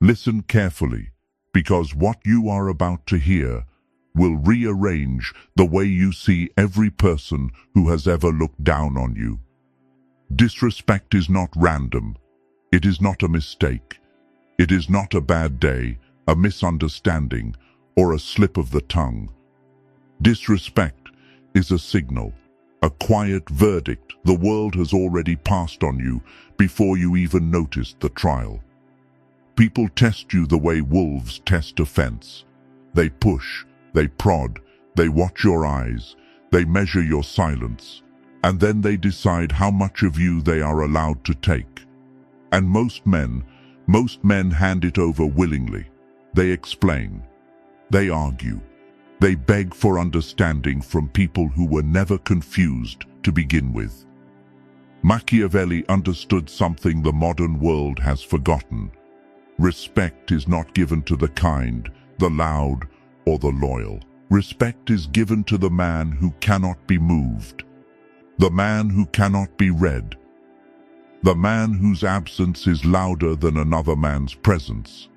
Listen carefully, because what you are about to hear will rearrange the way you see every person who has ever looked down on you. Disrespect is not random. It is not a mistake. It is not a bad day, a misunderstanding, or a slip of the tongue. Disrespect is a signal, a quiet verdict the world has already passed on you before you even noticed the trial. People test you the way wolves test a fence. They push, they prod, they watch your eyes, they measure your silence, and then they decide how much of you they are allowed to take. And most men hand it over willingly. They explain, they argue, they beg for understanding from people who were never confused to begin with. Machiavelli understood something the modern world has forgotten. Respect is not given to the kind, the loud, or the loyal. Respect is given to the man who cannot be moved, the man who cannot be read, the man whose absence is louder than another man's presence.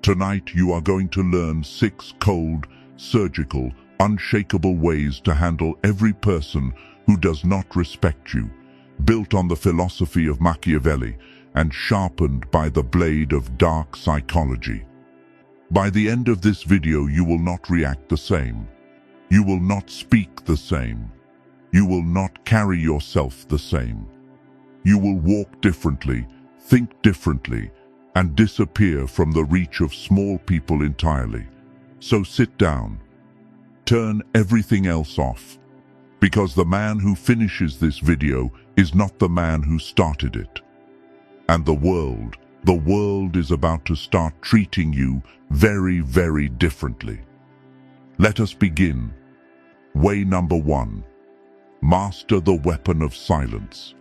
Tonight you are going to learn 6 cold, surgical, unshakable ways to handle every person who does not respect you, built on the philosophy of Machiavelli and sharpened by the blade of dark psychology. By the end of this video, you will not react the same. You will not speak the same. You will not carry yourself the same. You will walk differently, think differently, and disappear from the reach of small people entirely. So sit down. Turn everything else off. Because the man who finishes this video is not the man who started it. And the world is about to start treating you very, very differently. Let us begin. Way number 1. Master the weapon of silence.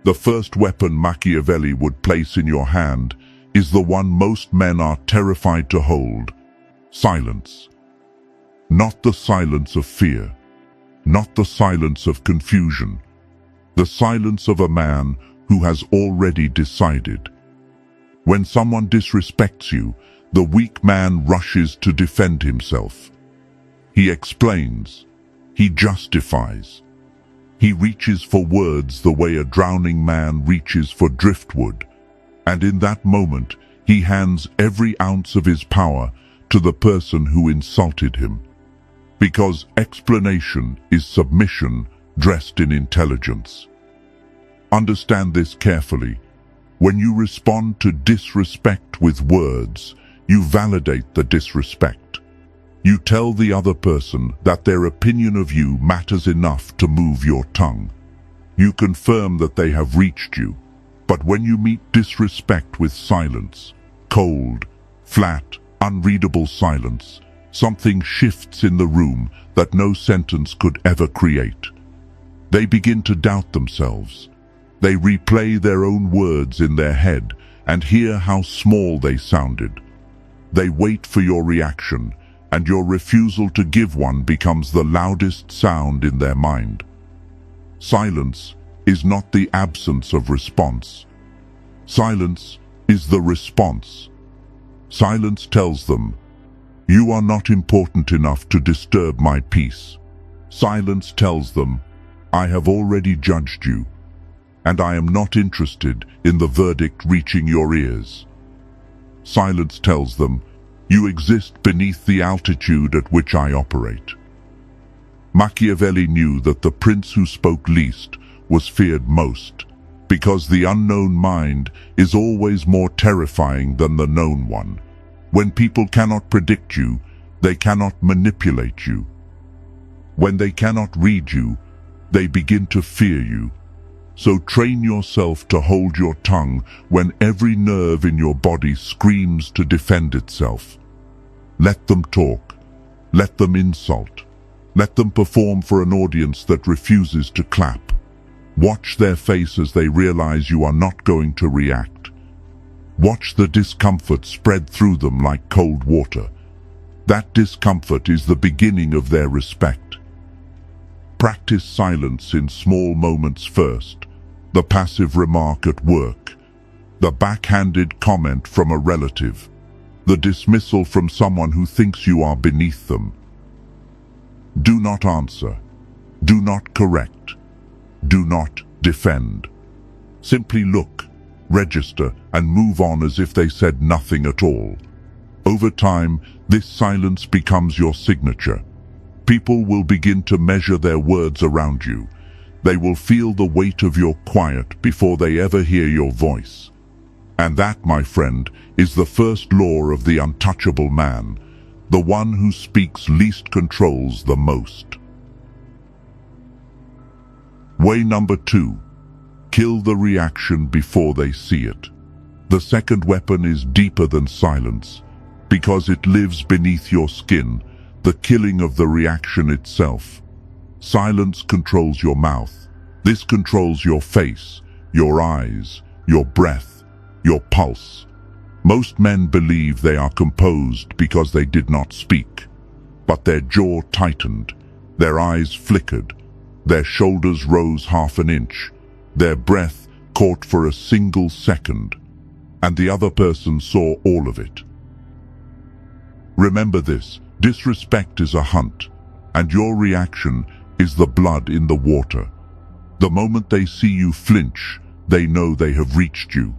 The first weapon Machiavelli would place in your hand is the one most men are terrified to hold: silence. Not the silence of fear, not the silence of confusion, the silence of a man who has already decided. When someone disrespects you, the weak man rushes to defend himself. He explains, he justifies. He reaches for words the way a drowning man reaches for driftwood, and in that moment he hands every ounce of his power to the person who insulted him. Because explanation is submission dressed in intelligence. Understand this carefully. When you respond to disrespect with words, you validate the disrespect. You tell the other person that their opinion of you matters enough to move your tongue. You confirm that they have reached you. But when you meet disrespect with silence, cold, flat, unreadable silence, something shifts in the room that no sentence could ever create. They begin to doubt themselves. They replay their own words in their head and hear how small they sounded. They wait for your reaction, and your refusal to give one becomes the loudest sound in their mind. Silence is not the absence of response. Silence is the response. Silence tells them, you are not important enough to disturb my peace. Silence tells them, I have already judged you, and I am not interested in the verdict reaching your ears. Silence tells them, you exist beneath the altitude at which I operate. Machiavelli knew that the prince who spoke least was feared most, because the unknown mind is always more terrifying than the known one. When people cannot predict you, they cannot manipulate you. When they cannot read you, they begin to fear you. So train yourself to hold your tongue when every nerve in your body screams to defend itself. Let them talk. Let them insult. Let them perform for an audience that refuses to clap. Watch their face as they realize you are not going to react. Watch the discomfort spread through them like cold water. That discomfort is the beginning of their respect. Practice silence in small moments first. The passive remark at work, the backhanded comment from a relative, the dismissal from someone who thinks you are beneath them. Do not answer. Do not correct. Do not defend. Simply look, register, and move on as if they said nothing at all. Over time, this silence becomes your signature. People will begin to measure their words around you. They will feel the weight of your quiet before they ever hear your voice. And that, my friend, is the first law of the untouchable man. The one who speaks least controls the most. Way number 2. Kill the reaction before they see it. The second weapon is deeper than silence, because it lives beneath your skin, the killing of the reaction itself. Silence controls your mouth. This controls your face, your eyes, your breath, your pulse. Most men believe they are composed because they did not speak, but their jaw tightened, their eyes flickered, their shoulders rose half an inch, their breath caught for a single second, and the other person saw all of it. Remember this, disrespect is a hunt, and your reaction is the blood in the water. The moment they see you flinch, they know they have reached you.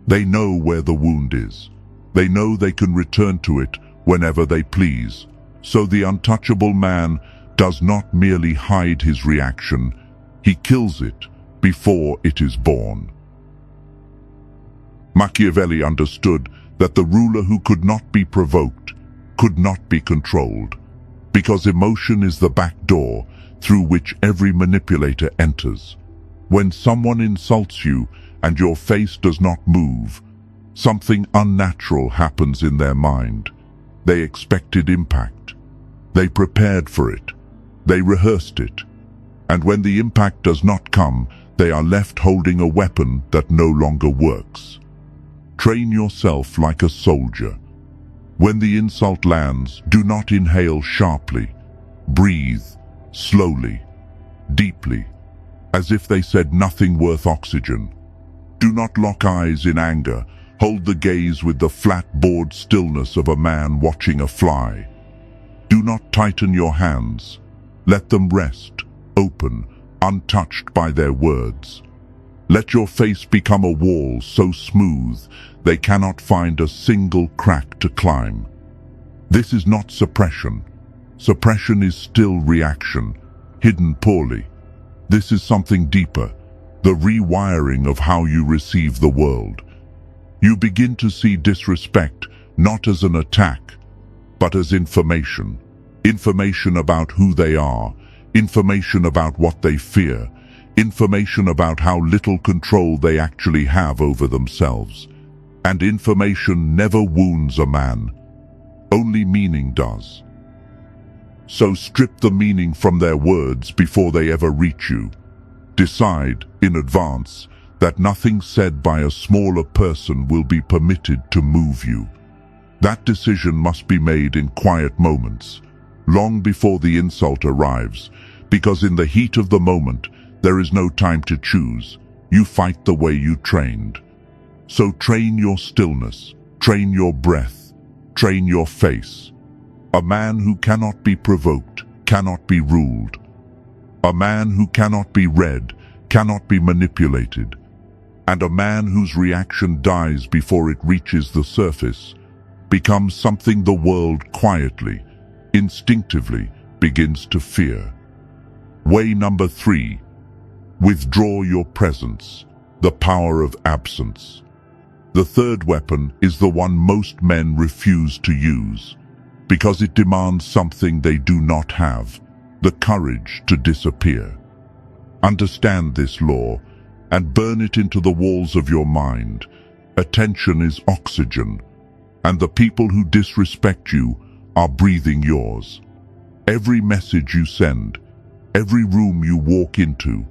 They know where the wound is. They know they can return to it whenever they please. So the untouchable man does not merely hide his reaction, he kills it before it is born. Machiavelli understood that the ruler who could not be provoked could not be controlled, because emotion is the back door through which every manipulator enters. When someone insults you and your face does not move, something unnatural happens in their mind. They expected impact. They prepared for it. They rehearsed it. And when the impact does not come, they are left holding a weapon that no longer works. Train yourself like a soldier. When the insult lands, do not inhale sharply. Breathe slowly, deeply, as if they said nothing worth oxygen. Do not lock eyes in anger. Hold the gaze with the flat, bored stillness of a man watching a fly. Do not tighten your hands. Let them rest, open, untouched by their words. Let your face become a wall so smooth they cannot find a single crack to climb. This is not suppression. Suppression is still reaction, hidden poorly. This is something deeper, the rewiring of how you receive the world. You begin to see disrespect not as an attack, but as information. Information about who they are, information about what they fear, information about how little control they actually have over themselves. And information never wounds a man. Only meaning does. So strip the meaning from their words before they ever reach you. Decide, in advance, that nothing said by a smaller person will be permitted to move you. That decision must be made in quiet moments, long before the insult arrives, because in the heat of the moment, there is no time to choose. You fight the way you trained. So train your stillness, train your breath, train your face. A man who cannot be provoked cannot be ruled. A man who cannot be read cannot be manipulated. And a man whose reaction dies before it reaches the surface becomes something the world quietly, instinctively begins to fear. Way number 3. Withdraw your presence, the power of absence. The third weapon is the one most men refuse to use, because it demands something they do not have, the courage to disappear. Understand this law and burn it into the walls of your mind. Attention is oxygen, and the people who disrespect you are breathing yours. Every message you send, every room you walk into,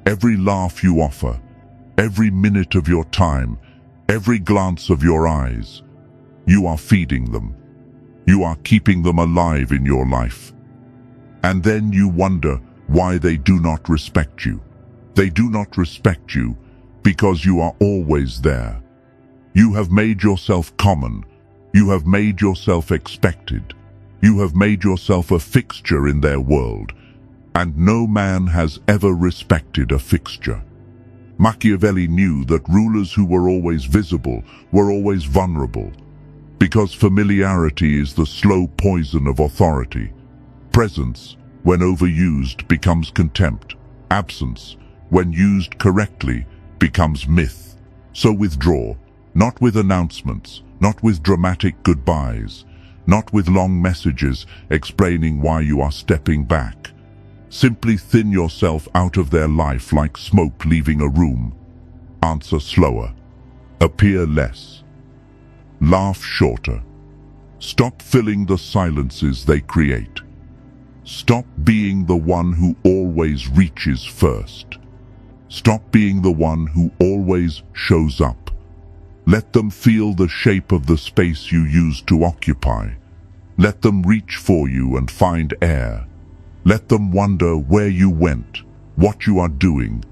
every laugh you offer, every minute of your time, every glance of your eyes, you are feeding them. You are keeping them alive in your life. And then you wonder why they do not respect you. They do not respect you because you are always there. You have made yourself common. You have made yourself expected. You have made yourself a fixture in their world, and no man has ever respected a fixture. Machiavelli knew that rulers who were always visible were always vulnerable, because familiarity is the slow poison of authority. Presence, when overused, becomes contempt. Absence, when used correctly, becomes myth. So withdraw, not with announcements, not with dramatic goodbyes, not with long messages explaining why you are stepping back. Simply thin yourself out of their life like smoke leaving a room. Answer slower. Appear less. Laugh shorter. Stop filling the silences they create. Stop being the one who always reaches first. Stop being the one who always shows up. Let them feel the shape of the space you used to occupy. Let them reach for you and find air. Let them wonder where you went, what you are doing,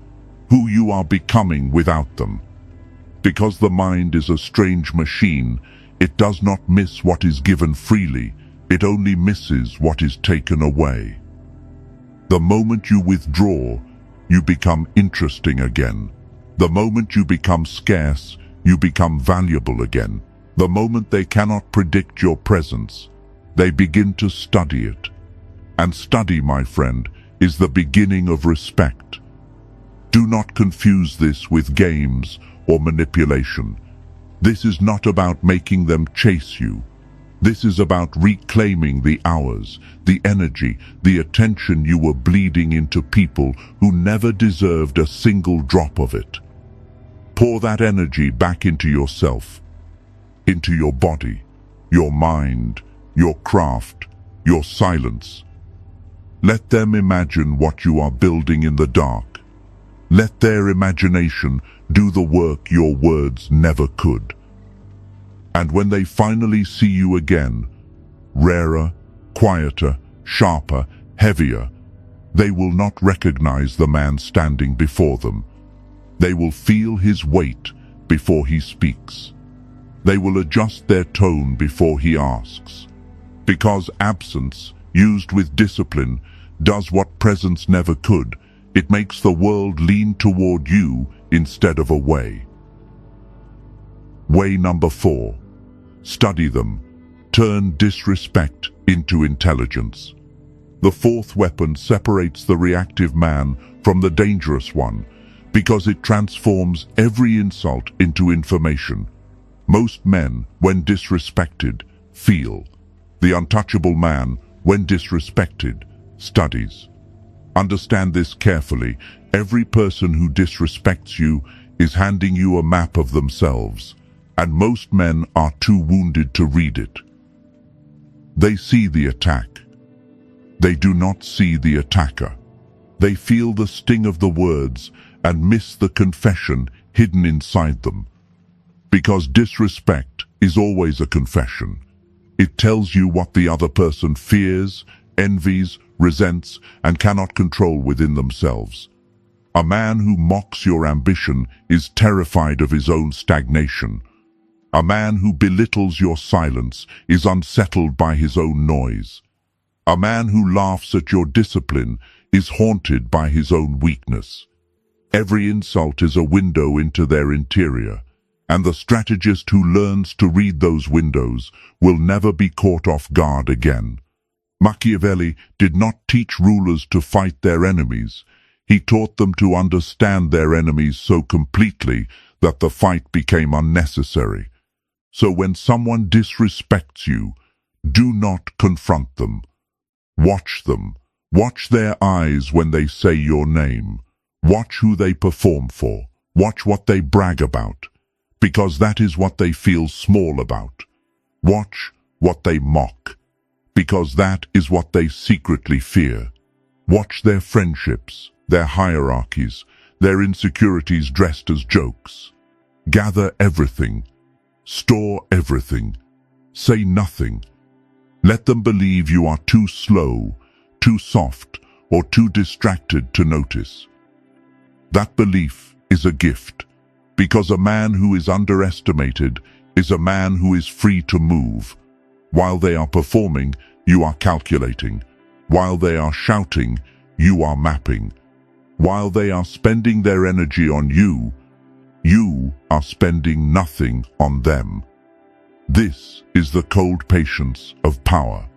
who you are becoming without them. Because the mind is a strange machine, it does not miss what is given freely, it only misses what is taken away. The moment you withdraw, you become interesting again. The moment you become scarce, you become valuable again. The moment they cannot predict your presence, they begin to study it. And study, my friend, is the beginning of respect. Do not confuse this with games or manipulation. This is not about making them chase you. This is about reclaiming the hours, the energy, the attention you were bleeding into people who never deserved a single drop of it. Pour that energy back into yourself, into your body, your mind, your craft, your silence. Let them imagine what you are building in the dark. Let their imagination do the work your words never could. And when they finally see you again, rarer, quieter, sharper, heavier, they will not recognize the man standing before them. They will feel his weight before he speaks. They will adjust their tone before he asks. Because absence, used with discipline, does what presence never could. It makes the world lean toward you instead of away. Way number 4. Study them. Turn disrespect into intelligence. The fourth weapon separates the reactive man from the dangerous one because it transforms every insult into information. Most men, when disrespected, feel. The untouchable man, when disrespected, studies. Understand this carefully. Every person who disrespects you is handing you a map of themselves, and most men are too wounded to read it. They see the attack. They do not see the attacker. They feel the sting of the words and miss the confession hidden inside them. Because disrespect is always a confession. It tells you what the other person fears, envies, resents, and cannot control within themselves. A man who mocks your ambition is terrified of his own stagnation. A man who belittles your silence is unsettled by his own noise. A man who laughs at your discipline is haunted by his own weakness. Every insult is a window into their interior, and the strategist who learns to read those windows will never be caught off guard again. Machiavelli did not teach rulers to fight their enemies. He taught them to understand their enemies so completely that the fight became unnecessary. So when someone disrespects you, do not confront them. Watch them. Watch their eyes when they say your name. Watch who they perform for. Watch what they brag about, because that is what they feel small about. Watch what they mock, because that is what they secretly fear. Watch their friendships, their hierarchies, their insecurities dressed as jokes. Gather everything. Store everything. Say nothing. Let them believe you are too slow, too soft, or too distracted to notice. That belief is a gift, because a man who is underestimated is a man who is free to move. While they are performing, you are calculating. While they are shouting, you are mapping. While they are spending their energy on you, you are spending nothing on them. This is the cold patience of power.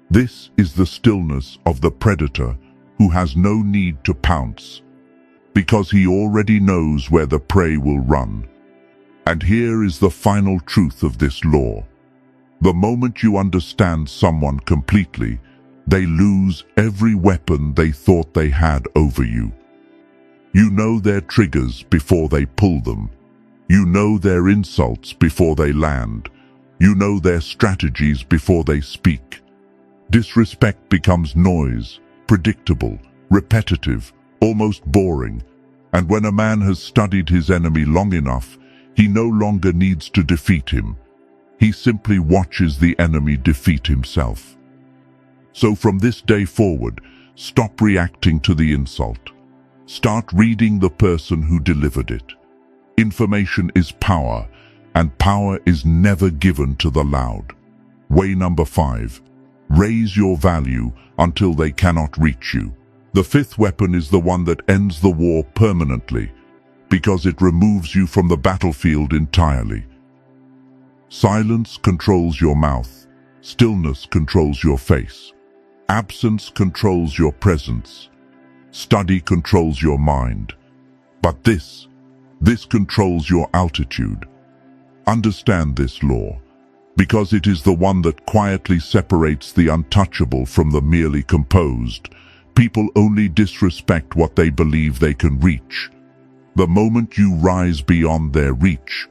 This is the stillness of the predator who has no need to pounce, because he already knows where the prey will run. And here is the final truth of this law. The moment you understand someone completely, they lose every weapon they thought they had over you. You know their triggers before they pull them. You know their insults before they land. You know their strategies before they speak. Disrespect becomes noise, predictable, repetitive, almost boring. And when a man has studied his enemy long enough, he no longer needs to defeat him. He simply watches the enemy defeat himself. So from this day forward, stop reacting to the insult. Start reading the person who delivered it. Information is power, and power is never given to the loud. Way number 5. Raise your value until they cannot reach you. The fifth weapon is the one that ends the war permanently, because it removes you from the battlefield entirely. Silence controls your mouth. Stillness controls your face. Absence controls your presence. Study controls your mind. But this controls your altitude. Understand this law, because it is the one that quietly separates the untouchable from the merely composed. People only disrespect what they believe they can reach. The moment you rise beyond their reach,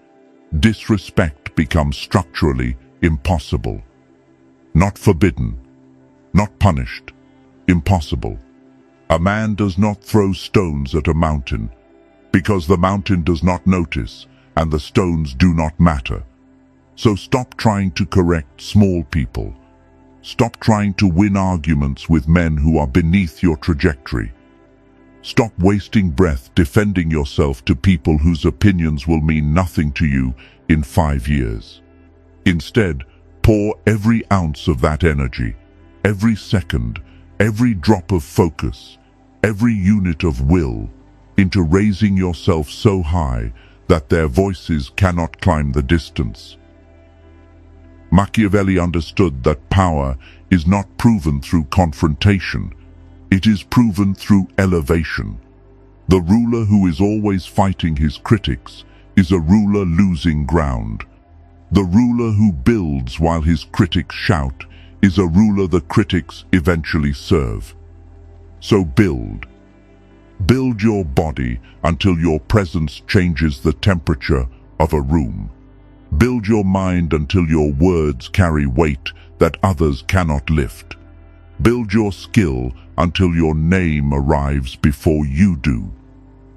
disrespect becomes structurally impossible. Not forbidden, not punished, impossible. A man does not throw stones at a mountain, because the mountain does not notice and the stones do not matter. So stop trying to correct small people. Stop trying to win arguments with men who are beneath your trajectory. Stop wasting breath defending yourself to people whose opinions will mean nothing to you in 5 years. Instead, pour every ounce of that energy, every second, every drop of focus, every unit of will, into raising yourself so high that their voices cannot climb the distance. Machiavelli understood that power is not proven through confrontation, it is proven through elevation. The ruler who is always fighting his critics is a ruler losing ground. The ruler who builds while his critics shout is a ruler the critics eventually serve. So build. Build your body until your presence changes the temperature of a room. Build your mind until your words carry weight that others cannot lift. Build your skill until your name arrives before you do.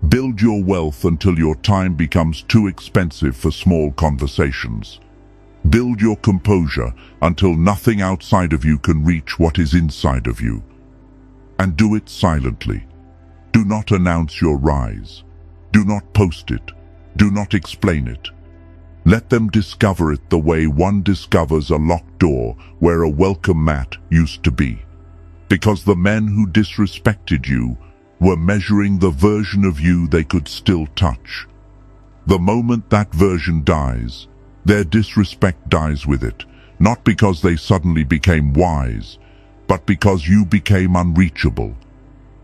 Build your wealth until your time becomes too expensive for small conversations. Build your composure until nothing outside of you can reach what is inside of you. And do it silently. Do not announce your rise. Do not post it. Do not explain it. Let them discover it the way one discovers a locked door where a welcome mat used to be. Because the men who disrespected you were measuring the version of you they could still touch. The moment that version dies, their disrespect dies with it, not because they suddenly became wise, but because you became unreachable.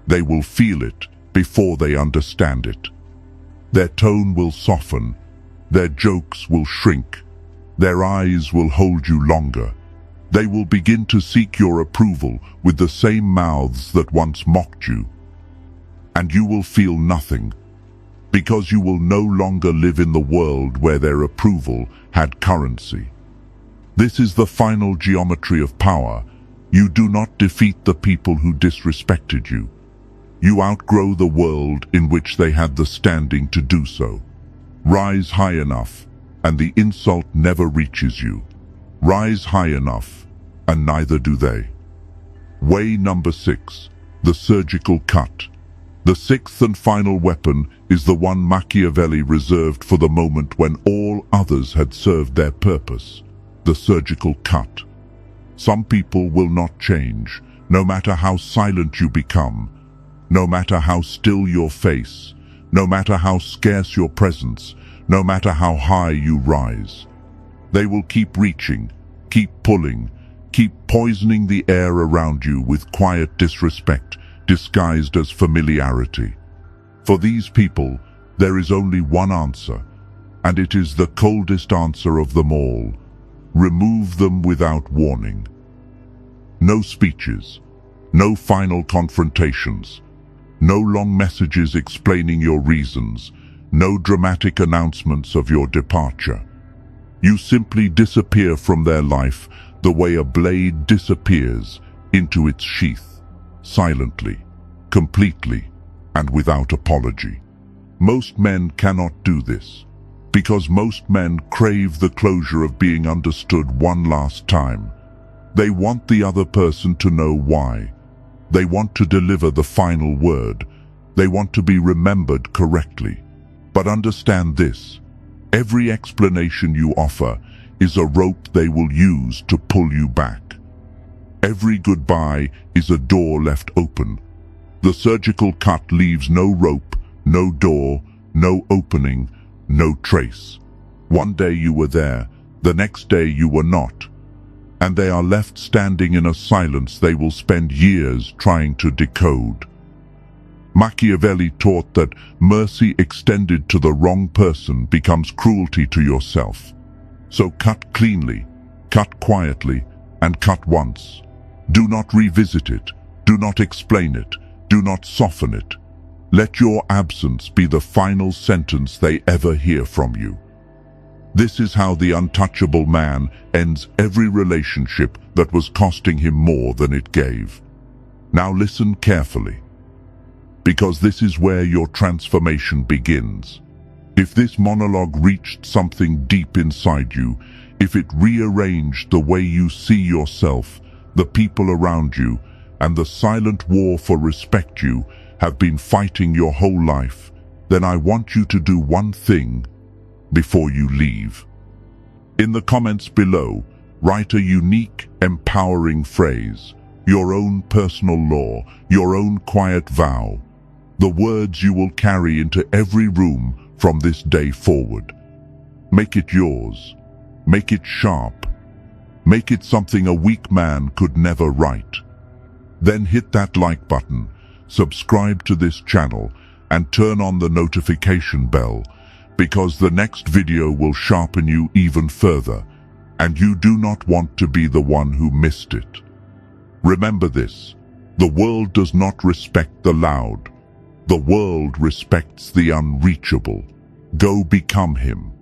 They will feel it before they understand it. Their tone will soften, their jokes will shrink, their eyes will hold you longer. They will begin to seek your approval with the same mouths that once mocked you. And you will feel nothing, because you will no longer live in the world where their approval had currency. This is the final geometry of power. You do not defeat the people who disrespected you. You outgrow the world in which they had the standing to do so. Rise high enough, and the insult never reaches you. Rise high enough, and neither do they. Way number 6, the surgical cut. The sixth and final weapon is the one Machiavelli reserved for the moment when all others had served their purpose: the surgical cut. Some people will not change, no matter how silent you become, no matter how still your face, no matter how scarce your presence, no matter how high you rise. They will keep reaching, keep pulling, keep poisoning the air around you with quiet disrespect disguised as familiarity. For these people, there is only one answer, and it is the coldest answer of them all: remove them without warning. No speeches, no final confrontations, no long messages explaining your reasons, no dramatic announcements of your departure. You simply disappear from their life the way a blade disappears into its sheath, silently, completely, and without apology. Most men cannot do this, because most men crave the closure of being understood one last time. They want the other person to know why. They want to deliver the final word. They want to be remembered correctly. But understand this: every explanation you offer is a rope they will use to pull you back. Every goodbye is a door left open. The surgical cut leaves no rope, no door, no opening, no trace. One day you were there, the next day you were not, and they are left standing in a silence they will spend years trying to decode. Machiavelli taught that mercy extended to the wrong person becomes cruelty to yourself. So cut cleanly, cut quietly, and cut once. Do not revisit it, do not explain it, do not soften it. Let your absence be the final sentence they ever hear from you. This is how the untouchable man ends every relationship that was costing him more than it gave. Now listen carefully, because this is where your transformation begins. If this monologue reached something deep inside you, if it rearranged the way you see yourself, the people around you, and the silent war for respect you have been fighting your whole life, then I want you to do one thing before you leave. In the comments below, write a unique, empowering phrase, your own personal law, your own quiet vow, the words you will carry into every room from this day forward. Make it yours. Make it sharp. Make it something a weak man could never write. Then hit that like button, subscribe to this channel, and turn on the notification bell, because the next video will sharpen you even further, and you do not want to be the one who missed it. Remember this: the world does not respect the loud. The world respects the unreachable. Go become him.